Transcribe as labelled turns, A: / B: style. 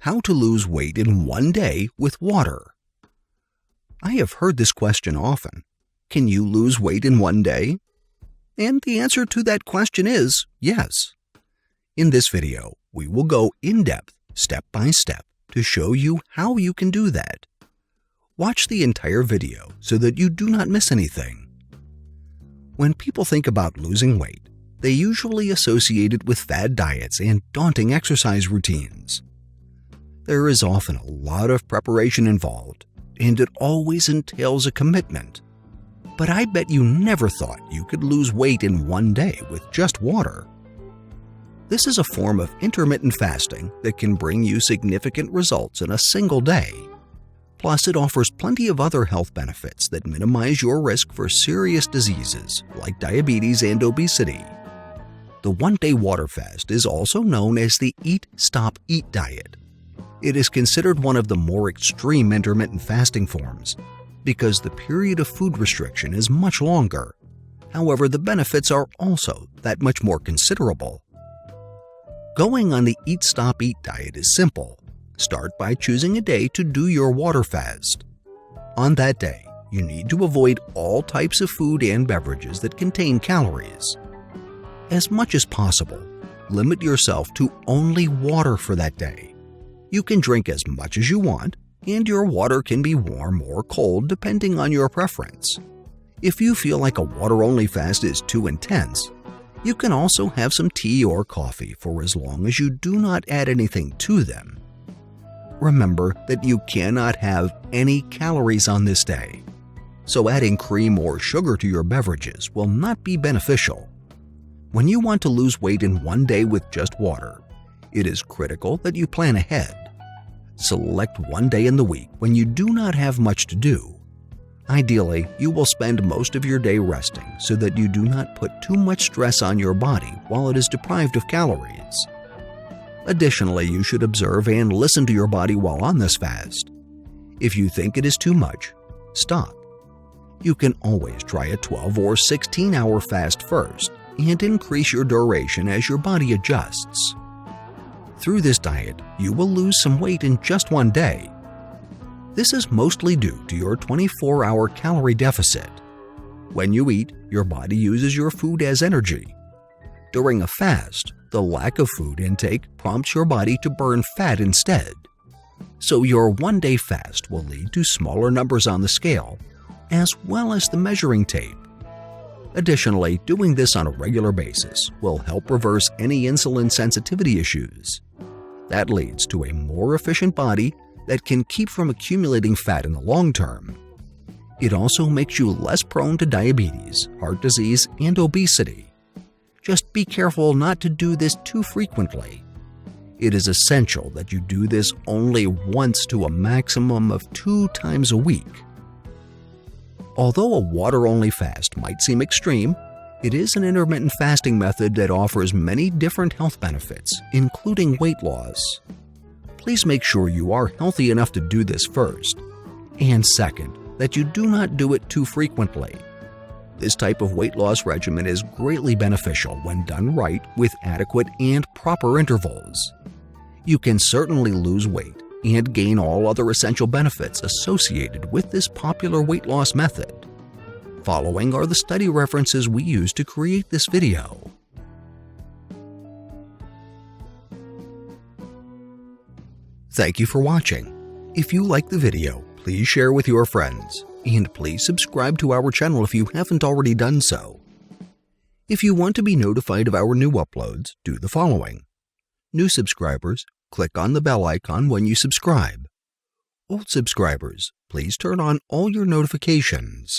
A: How to lose weight in one day with water. I have heard this question often. Can you lose weight in one day? And the answer to that question is yes. In this video, we will go in depth, step by step, to show you how you can do that. Watch the entire video so that you do not miss anything. When people think about losing weight, they usually associate it with fad diets and daunting exercise routines. There is often a lot of preparation involved, and it always entails a commitment. But I bet you never thought you could lose weight in one day with just water. This is a form of intermittent fasting that can bring you significant results in a single day. Plus, it offers plenty of other health benefits that minimize your risk for serious diseases like diabetes and obesity. The one-day water fast is also known as the Eat, Stop, Eat diet. It is considered one of the more extreme intermittent fasting forms because the period of food restriction is much longer. However, the benefits are also that much more considerable. Going on the Eat, Stop, Eat diet is simple. Start by choosing a day to do your water fast. On that day, you need to avoid all types of food and beverages that contain calories. As much as possible, limit yourself to only water for that day. You can drink as much as you want, and your water can be warm or cold depending on your preference. If you feel like a water-only fast is too intense, you can also have some tea or coffee for as long as you do not add anything to them. Remember that you cannot have any calories on this day, so adding cream or sugar to your beverages will not be beneficial. When you want to lose weight in one day with just water, it is critical that you plan ahead. Select one day in the week when you do not have much to do. Ideally, you will spend most of your day resting so that you do not put too much stress on your body while it is deprived of calories. Additionally, you should observe and listen to your body while on this fast. If you think it is too much, stop. You can always try a 12 or 16-hour fast first and increase your duration as your body adjusts. Through this diet, you will lose some weight in just one day. This is mostly due to your 24-hour calorie deficit. When you eat, your body uses your food as energy. During a fast, the lack of food intake prompts your body to burn fat instead. So your one-day fast will lead to smaller numbers on the scale, as well as the measuring tape. Additionally, doing this on a regular basis will help reverse any insulin sensitivity issues. That leads to a more efficient body that can keep from accumulating fat in the long term. It also makes you less prone to diabetes, heart disease, and obesity. Just be careful not to do this too frequently. It is essential that you do this only once to a maximum of 2 times a week. Although a water-only fast might seem extreme, it is an intermittent fasting method that offers many different health benefits, including weight loss. Please make sure you are healthy enough to do this first, and second, that you do not do it too frequently. This type of weight loss regimen is greatly beneficial when done right with adequate and proper intervals. You can certainly lose weight and gain all other essential benefits associated with this popular weight loss method. Following are the study references we used to create this video. Thank you for watching. If you liked the video, please share with your friends, and please subscribe to our channel if you haven't already done so. If you want to be notified of our new uploads, do the following. New subscribers, click on the bell icon when you subscribe. Old subscribers, please turn on all your notifications.